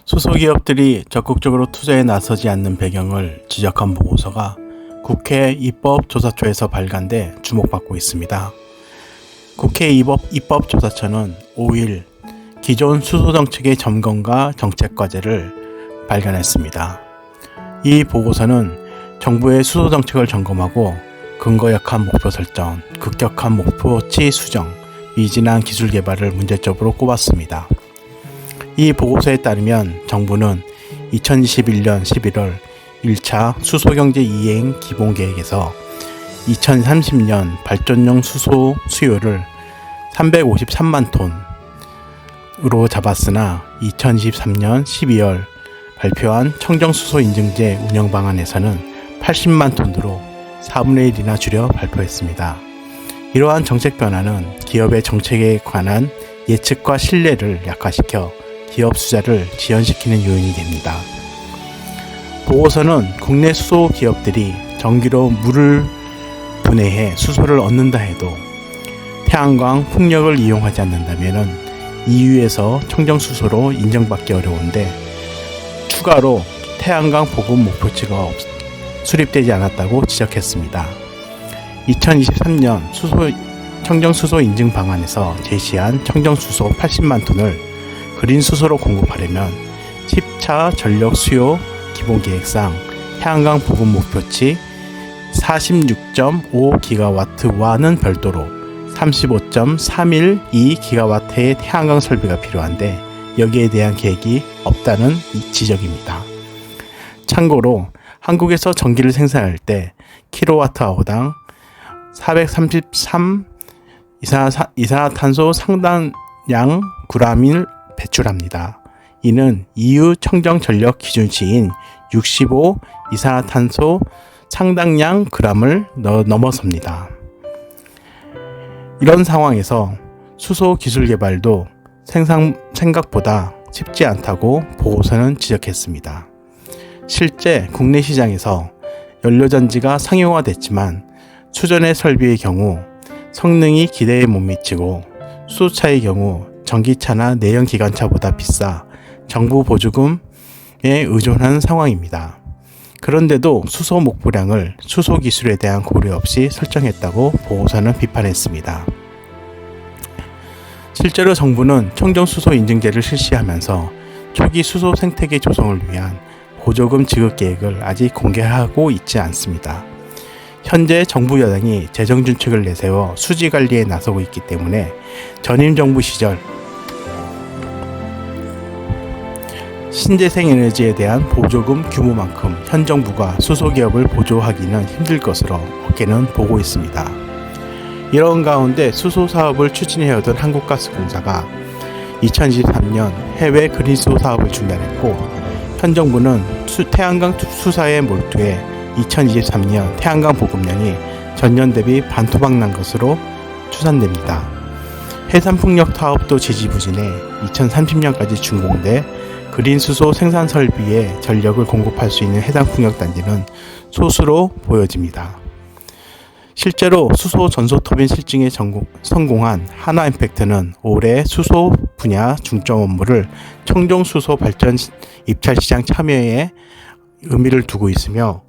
수소기업들이 적극적으로 투자에 나서지 않는 배경을 지적한 보고서가 국회 입법조사처에서 발간돼 주목받고 있습니다. 국회 입법조사처는 5일 기존 수소정책의 점검과 정책과제를 발간했습니다. 이 보고서는 정부의 수소정책을 점검하고 근거약한 목표 설정, 급격한 목표치 수정, 미진한 기술 개발을 문제점으로 꼽았습니다. 이 보고서에 따르면 정부는 2021년 11월 1차 수소경제 이행 기본계획에서 2030년 발전용 수소 수요를 353만 톤으로 잡았으나 2023년 12월 발표한 청정수소 인증제 운영 방안에서는 80만 톤으로 4분의 1이나 줄여 발표했습니다. 이러한 정책 변화는 기업의 정책에 관한 예측과 신뢰를 약화시켜 기업 투자를 지연시키는 요인이 됩니다. 보고서는 국내 수소 기업들이 전기로 물을 분해해 수소를 얻는다 해도 태양광, 풍력을 이용하지 않는다면 EU에서 청정수소로 인정받기 어려운데 추가로 태양광 보급 목표치가 수립되지 않았다고 지적했습니다. 2023년 청정수소 인증 방안에서 제시한 청정수소 80만 톤을 그린수소로 공급하려면 10차 전력 수요 기본계획상 태양광 보급 목표치 46.5GW와는 별도로 35.312GW의 태양광 설비가 필요한데 여기에 대한 계획이 없다는 지적입니다. 참고로 한국에서 전기를 생산할 때 kWh당 433 이산화탄소 상당량 g을 배출합니다. 이는 EU 청정 전력 기준치인 65 이산화탄소 상당량 g을 넘어섭니다. 이런 상황에서 수소 기술 개발도 생각보다 쉽지 않다고 보고서는 지적했습니다. 실제 국내 시장에서 연료전지가 상용화됐지만 수전의 설비의 경우 성능이 기대에 못 미치고 수소차의 경우 전기차나 내연기관차보다 비싸 정부 보조금에 의존하는 상황입니다. 그런데도 수소 목표량을 수소 기술에 대한 고려 없이 설정했다고 보고서는 비판했습니다. 실제로 정부는 청정수소 인증제를 실시하면서 초기 수소 생태계 조성을 위한 보조금 지급 계획을 아직 공개하고 있지 않습니다. 현재 정부 여당이 재정준칙을 내세워 수지 관리에 나서고 있기 때문에 전임 정부 시절 신재생 에너지에 대한 보조금 규모만큼 현 정부가 수소기업을 보조하기는 힘들 것으로 업계는 보고 있습니다. 이런 가운데 수소 사업을 추진해오던 한국가스공사가 2023년 해외 그린수소 사업을 중단했고 현 정부는 태양광 수사에 몰두해 2023년 태양광 보급량이 전년 대비 반토막 난 것으로 추산됩니다. 해상풍력 사업도 지지부진해 2030년까지 준공돼 그린수소 생산 설비에 전력을 공급할 수 있는 해상풍력 단지는 소수로 보여집니다. 실제로 수소 전소터빈 실증에 성공한 하나임팩트는 올해 수소 분야 중점 업무를 청정수소 발전 입찰 시장 참여에 의미를 두고 있으며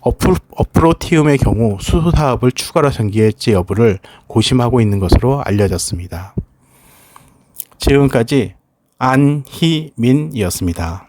어프로티움의 경우 수소 사업을 추가로 전개할지 여부를 고심하고 있는 것으로 알려졌습니다. 지금까지 안희민이었습니다.